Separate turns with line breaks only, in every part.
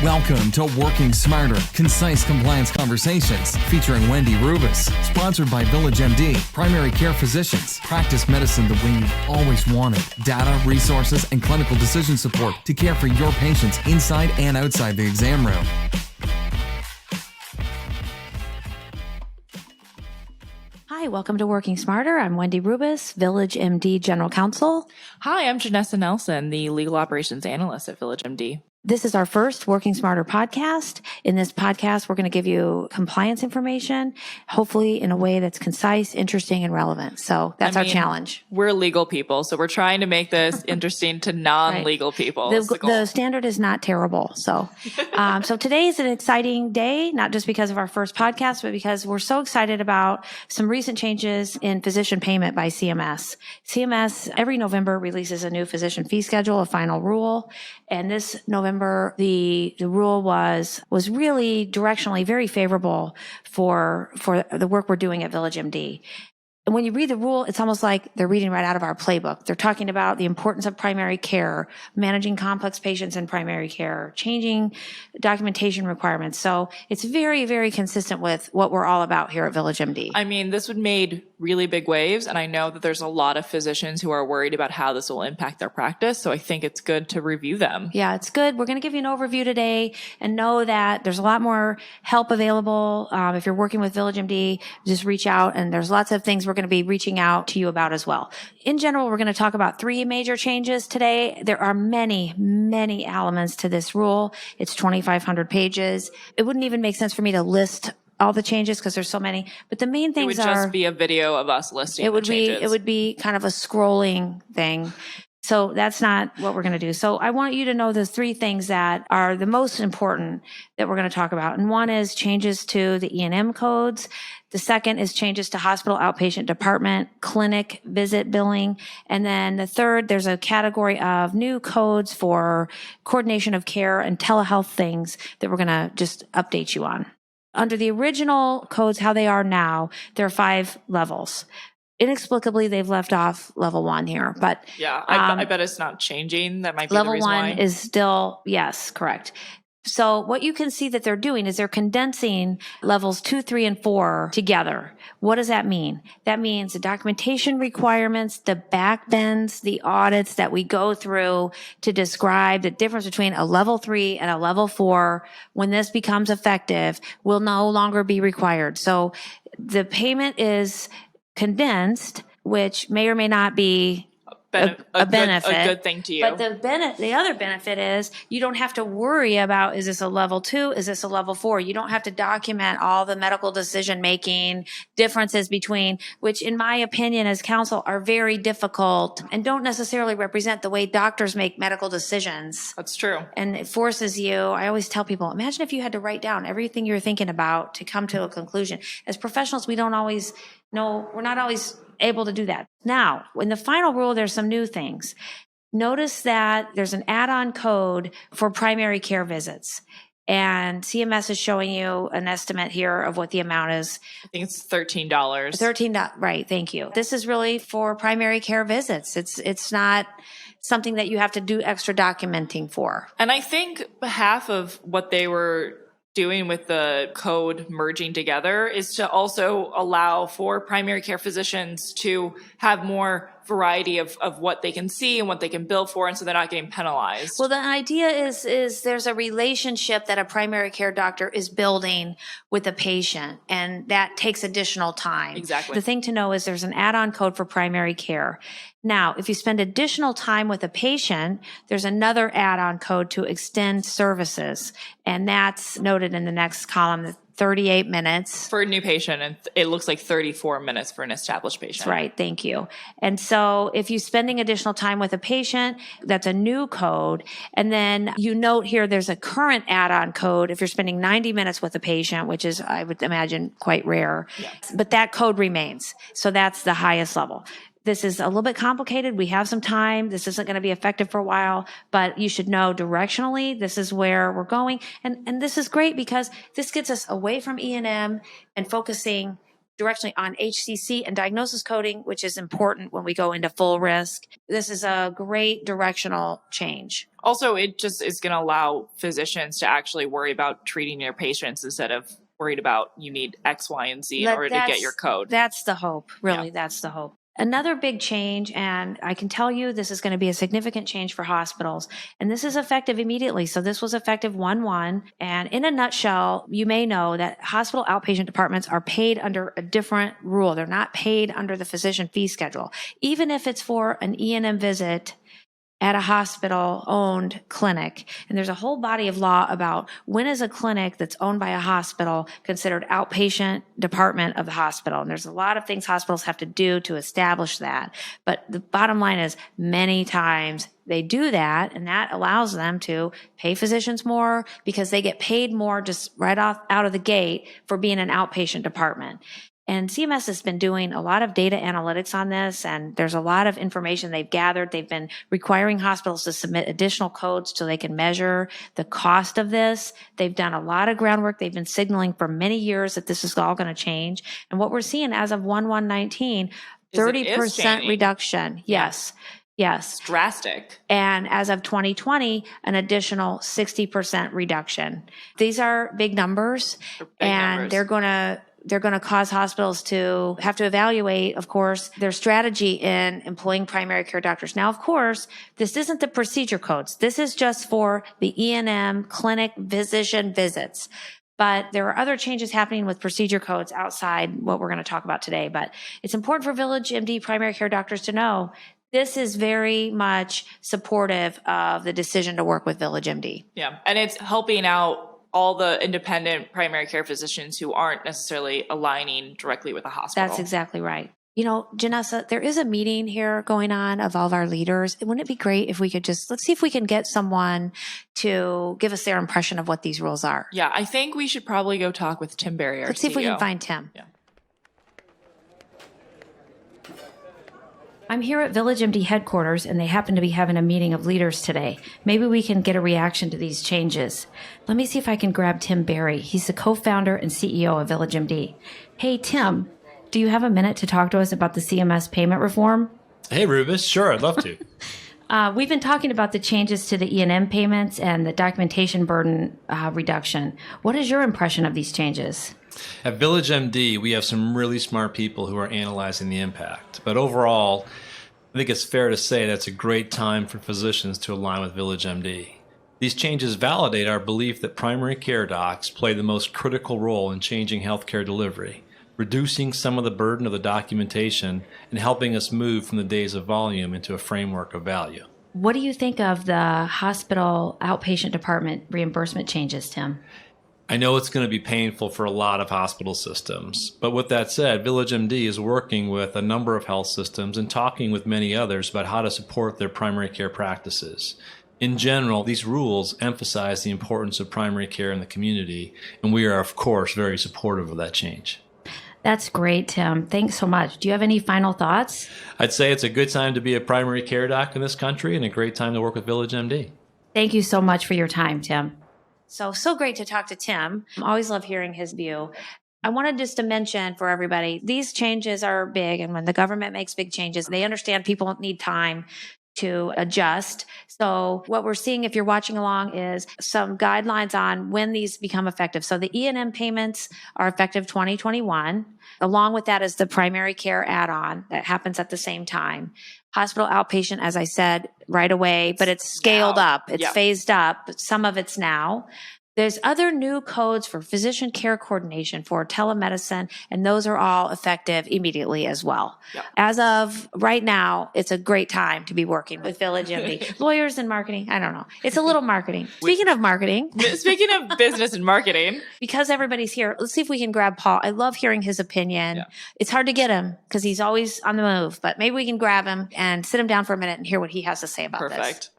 Welcome to Working Smarter, Concise Compliance Conversations featuring Wendy Rubis, sponsored by Village MD, primary care physicians, practice medicine the way you've always wanted, data, resources, and clinical decision support to care for your patients inside and outside the exam room.
Hi, welcome to Working Smarter. I'm Wendy Rubis, Village MD General Counsel.
Hi, I'm Janessa Nelson, the Legal Operations Analyst at Village MD.
This is our first Working Smarter podcast. In this podcast, we're going to give you compliance information, hopefully in a way that's concise, interesting, and relevant. So that's our challenge.
We're legal people, so we're trying to make this interesting to non-legal people.
The standard is not terrible. So, so today is an exciting day, not just because of our first podcast, but because we're so excited about some recent changes in physician payment by CMS. CMS every November releases a new physician fee schedule, a final rule. And this November, the rule was really directionally very favorable for the work we're doing at Village MD. And when you read the rule, it's almost like they're reading right out of our playbook. They're talking about the importance of primary care, managing complex patients in primary care, changing documentation requirements. So it's very, very consistent with what we're all about here at Village MD.
I mean, this would made really big waves, and I know that there's a lot of physicians who are worried about how this will impact their practice, so I think it's good to review them.
Yeah, it's good. We're going to give you an overview today and know that there's a lot more help available. If you're working with Village MD, just reach out, and there's lots of things we're going to be reaching out to you about as well. In general, we're going to talk about 3 major changes today. There are many, many elements to this rule. It's 2,500 pages. It wouldn't even make sense for me to list all the changes because there's so many, but the main things
It would just be a video of us listing the changes.
It would be kind of a scrolling thing. So that's not what we're going to do. So I want you to know the 3 things that are the most important that we're going to talk about. And one is changes to the E&M codes. The second is changes to hospital outpatient department, clinic visit billing. And then the third, there's a category of new codes for coordination of care and telehealth things that we're going to just update you on. Under the original codes, how they are now, there are 5 levels. Inexplicably, they've left off level 1 here, but
yeah, I bet it's not changing. That might be the reason why.
Level 1 is still, yes, correct. So what you can see that they're doing is they're condensing levels 2, 3, and 4 together. What does that mean? That means the documentation requirements, the back bends, the audits that we go through to describe the difference between a level 3 and a level 4, when this becomes effective, will no longer be required. So the payment is condensed, which may or may not be a benefit,
a good thing to you.
But the other benefit is you don't have to worry about, is this a level 2? Is this a level 4? You don't have to document all the medical decision making differences between, which in my opinion as counsel are very difficult and don't necessarily represent the way doctors make medical decisions.
That's true.
And it forces you, I always tell people, imagine if you had to write down everything you're thinking about to come to a conclusion. As professionals, we don't always know, we're not always able to do that. Now, in the final rule, there's some new things. Notice that there's an add-on code for primary care visits. And CMS is showing you an estimate here of what the amount is.
I think it's $13.
$13, right, thank you. This is really for primary care visits. It's not something that you have to do extra documenting for.
And I think half of what they were doing with the code merging together is to also allow for primary care physicians to have more variety of what they can see and what they can bill for, and so they're not getting penalized.
Well, the idea is there's a relationship that a primary care doctor is building with a patient, and that takes additional time.
Exactly.
The thing to know is there's an add-on code for primary care. Now, if you spend additional time with a patient, there's another add-on code to extend services, and that's noted in the next column, 38 minutes.
For a new patient, and it looks like 34 minutes for an established patient.
That's right, thank you. And so if you're spending additional time with a patient, that's a new code. And then you note here there's a current add-on code if you're spending 90 minutes with a patient, which is, I would imagine, quite rare.
Yes.
But that code remains. So that's the highest level. This is a little bit complicated. We have some time. This isn't going to be effective for a while, but you should know directionally this is where we're going. And this is great because this gets us away from E&M and focusing directionally on HCC and diagnosis coding, which is important when we go into full risk. This is a great directional change.
Also, it just is going to allow physicians to actually worry about treating their patients instead of worried about you need X, Y, and Z in order to get your code.
That's the hope. Really, that's the hope. Another big change, and I can tell you this is going to be a significant change for hospitals, and this is effective immediately. So this was effective 1/1. And in a nutshell, you may know that hospital outpatient departments are paid under a different rule. They're not paid under the physician fee schedule. Even if it's for an E&M visit at a hospital-owned clinic. And there's a whole body of law about when is a clinic that's owned by a hospital considered outpatient department of the hospital. And there's a lot of things hospitals have to do to establish that. But the bottom line is many times they do that, and that allows them to pay physicians more because they get paid more just right off out of the gate for being an outpatient department. And CMS has been doing a lot of data analytics on this, and there's a lot of information they've gathered. They've been requiring hospitals to submit additional codes so they can measure the cost of this. They've done a lot of groundwork. They've been signaling for many years that this is all going to change. And what we're seeing as of 1/1/19, 30% reduction. Yes. Yes.
It's drastic.
And as of 2020, an additional 60% reduction. These are big numbers, they're going to cause hospitals to have to evaluate, of course, their strategy in employing primary care doctors. Now, of course, this isn't the procedure codes. This is just for the E&M clinic physician visits. But there are other changes happening with procedure codes outside what we're going to talk about today. But it's important for Village MD primary care doctors to know this is very much supportive of the decision to work with Village MD.
Yeah, and it's helping out all the independent primary care physicians who aren't necessarily aligning directly with the hospital.
That's exactly right. You know, Janessa, there is a meeting here going on of all of our leaders. Wouldn't it be great if we could let's see if we can get someone to give us their impression of what these rules are.
Yeah, I think we should probably go talk with Tim Berry, our
Let's see if we can find Tim.
Yeah.
I'm here at Village MD headquarters, and they happen to be having a meeting of leaders today. Maybe we can get a reaction to these changes. Let me see if I can grab Tim Berry. He's the co-founder and CEO of Village MD. Hey, Tim, do you have a minute to talk to us about the CMS payment reform?
Hey, Rubus. Sure, I'd love to.
We've been talking about the changes to the E&M payments and the documentation burden reduction. What is your impression of these changes?
At Village MD, we have some really smart people who are analyzing the impact. But overall, I think it's fair to say that's a great time for physicians to align with Village MD. These changes validate our belief that primary care docs play the most critical role in changing healthcare delivery, reducing some of the burden of the documentation, and helping us move from the days of volume into a framework of value.
What do you think of the hospital outpatient department reimbursement changes, Tim?
I know it's going to be painful for a lot of hospital systems, but with that said, Village MD is working with a number of health systems and talking with many others about how to support their primary care practices. In general, these rules emphasize the importance of primary care in the community, and we are, of course, very supportive of that change.
That's great, Tim. Thanks so much. Do you have any final thoughts?
I'd say it's a good time to be a primary care doc in this country and a great time to work with Village MD.
Thank you so much for your time, Tim. So great to talk to Tim. I always love hearing his view. I wanted just to mention for everybody, these changes are big. And when the government makes big changes, they understand people need time to adjust. So what we're seeing, if you're watching along, is some guidelines on when these become effective. So the E&M payments are effective 2021. Along with that is the primary care add-on that happens at the same time. Hospital outpatient, as I said, right away, but it's scaled up. It's phased up. Some of it's now. There's other new codes for physician care coordination for telemedicine, and those are all effective immediately as well. Yep. As of right now, it's a great time to be working with Village MD. Lawyers and marketing, I don't know. It's a little marketing. Speaking of marketing.
Speaking of business and marketing.
Because everybody's here, let's see if we can grab Paul. I love hearing his opinion. Yeah. It's hard to get him because he's always on the move, but maybe we can grab him and sit him down for a minute and hear what he has to say about this.
Perfect.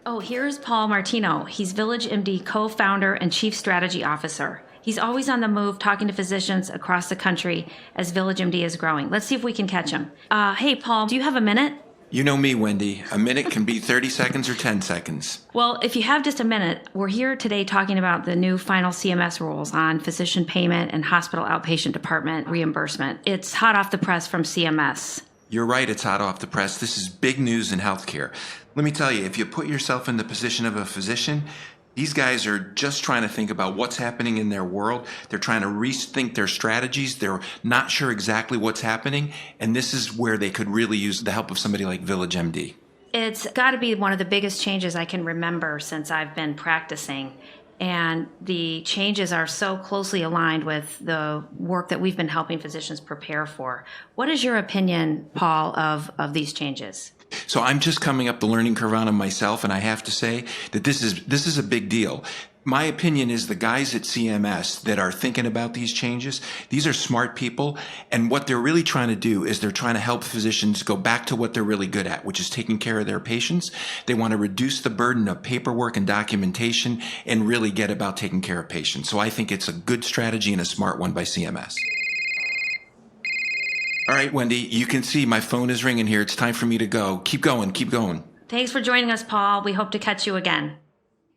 Oh, here's Paul Martino. He's Village MD co-founder and chief strategy officer. He's always on the move talking to physicians across the country as Village MD is growing. Let's see if we can catch him. Hey, Paul, do you have a minute?
You know me, Wendy. A minute can be 30 seconds or 10 seconds.
Well, if you have just a minute, we're here today talking about the new final CMS rules on physician payment and hospital outpatient department reimbursement. It's hot off the press from CMS.
You're right, it's hot off the press. This is big news in healthcare. Let me tell you, if you put yourself in the position of a physician, these guys are just trying to think about what's happening in their world. They're trying to rethink their strategies. They're not sure exactly what's happening. And this is where they could really use the help of somebody like Village MD.
It's got to be one of the biggest changes I can remember since I've been practicing. And the changes are so closely aligned with the work that we've been helping physicians prepare for. What is your opinion, Paul, of these changes?
So I'm just coming up the learning curve on them myself, and I have to say that this is a big deal. My opinion is the guys at CMS that are thinking about these changes, these are smart people, and what they're really trying to do is they're trying to help physicians go back to what they're really good at, which is taking care of their patients. They want to reduce the burden of paperwork and documentation and really get about taking care of patients. So I think it's a good strategy and a smart one by CMS. All right, Wendy, you can see my phone is ringing here. It's time for me to go. Keep going, keep going.
Thanks for joining us, Paul. We hope to catch you again.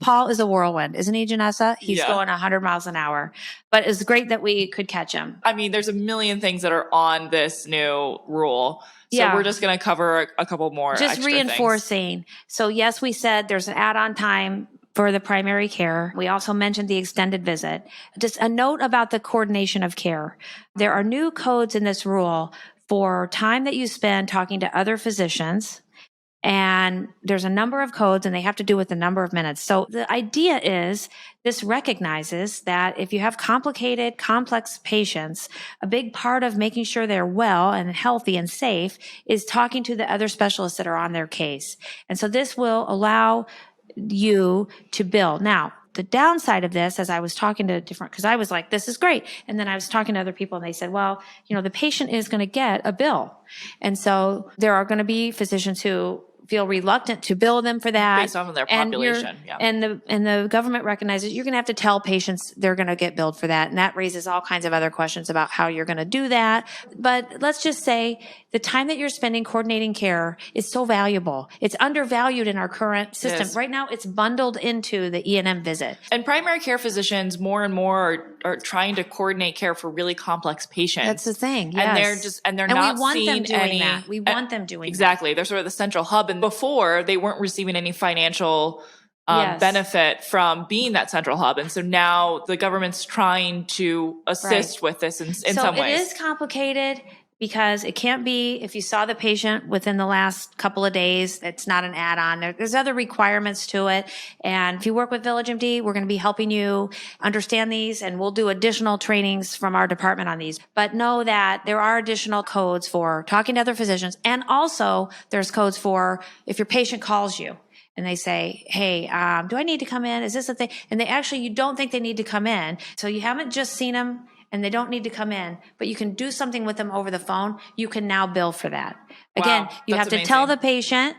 Paul is a whirlwind, isn't he, Janessa? He's going 100 miles an hour. But it's great that we could catch him.
I mean, there's a million things that are on this new rule. So we're just going to cover a couple more
just reinforcing.
Things.
So yes, we said there's an add-on time for the primary care. We also mentioned the extended visit. Just a note about the coordination of care. There are new codes in this rule for time that you spend talking to other physicians. And there's a number of codes and they have to do with the number of minutes. So the idea is this recognizes that if you have complicated, complex patients, a big part of making sure they're well and healthy and safe is talking to the other specialists that are on their case. And so this will allow you to bill. Now, the downside of this, as I was talking to because I was like, this is great. And then I was talking to other people and they said, well, the patient is going to get a bill. And so there are going to be physicians who feel reluctant to bill them for that.
Based on their population.
And the government recognizes you're going to have to tell patients they're going to get billed for that. And that raises all kinds of other questions about how you're going to do that. But let's just say the time that you're spending coordinating care is so valuable. It's undervalued in our current system. Right now, it's bundled into the E&M visit.
And primary care physicians more and more are trying to coordinate care for really complex patients.
That's the thing. Yes.
And they're not
we want
seeing
them doing
any,
that. We want them doing
exactly. They're sort of the central hub. And before, they weren't receiving any financial benefit from being that central hub. And so now the government's trying to assist with this in some ways.
It is complicated because it can't be, if you saw the patient within the last couple of days, it's not an add-on. There's other requirements to it. And if you work with Village MD, we're going to be helping you understand these, and we'll do additional trainings from our department on these. But know that there are additional codes for talking to other physicians. And also there's codes for if your patient calls you and they say, hey, do I need to come in? Is this a thing? And you don't think they need to come in. So you haven't just seen them and they don't need to come in, but you can do something with them over the phone. You can now bill for that. Again, you have to tell the patient,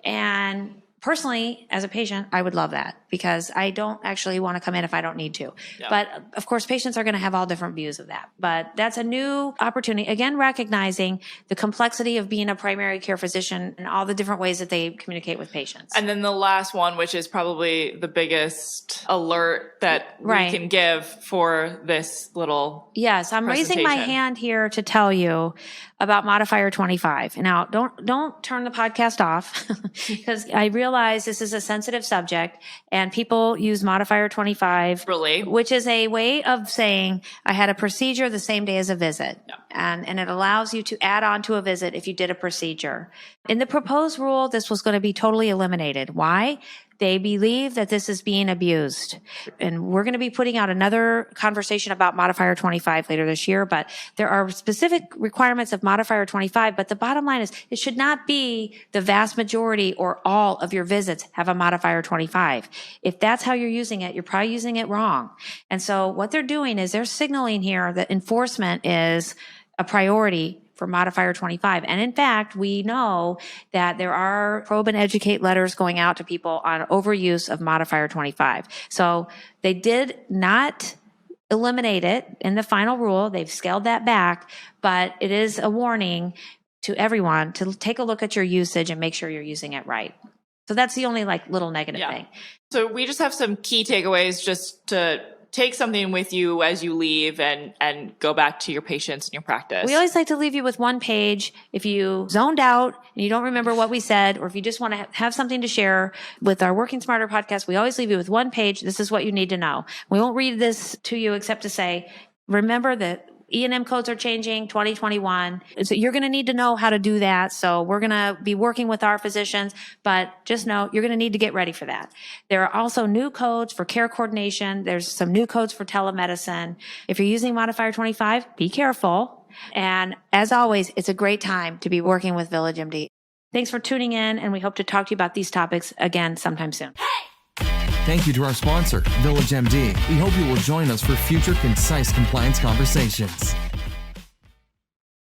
and personally, as a patient, I would love that because I don't actually want to come in if I don't need to. Yeah. But of course, patients are going to have all different views of that. But that's a new opportunity. Again, recognizing the complexity of being a primary care physician and all the different ways that they communicate with patients.
And then the last one, which is probably the biggest alert that we can give for this little
Yes, I'm raising my hand here to tell you about Modifier 25. Now, don't turn the podcast off because I realize this is a sensitive subject and people use Modifier 25, which is a way of saying I had a procedure the same day as a visit. Yeah. And it allows you to add on to a visit if you did a procedure. In the proposed rule, this was going to be totally eliminated. Why? They believe that this is being abused. And we're going to be putting out another conversation about Modifier 25 later this year, but there are specific requirements of Modifier 25, but the bottom line is it should not be the vast majority or all of your visits have a Modifier 25. If that's how you're using it, you're probably using it wrong. And so what they're doing is they're signaling here that enforcement is a priority for Modifier 25. And in fact, we know that there are probe and educate letters going out to people on overuse of Modifier 25. So they did not eliminate it in the final rule. They've scaled that back, but it is a warning to everyone to take a look at your usage and make sure you're using it right. So that's the only little negative thing.
So we just have some key takeaways just to take something with you as you leave and go back to your patients and your practice.
We always like to leave you with one page. If you zoned out and you don't remember what we said, or if you just want to have something to share with our Working Smarter podcast, we always leave you with one page. This is what you need to know. We won't read this to you except to say, remember that E&M codes are changing 2021. So you're going to need to know how to do that. So we're going to be working with our physicians, but just know you're going to need to get ready for that. There are also new codes for care coordination. There's some new codes for telemedicine. If you're using Modifier 25, be careful. And as always, it's a great time to be working with VillageMD. Thanks for tuning in, and we hope to talk to you about these topics again sometime soon.
Thank you to our sponsor, VillageMD. We hope you will join us for future concise compliance conversations.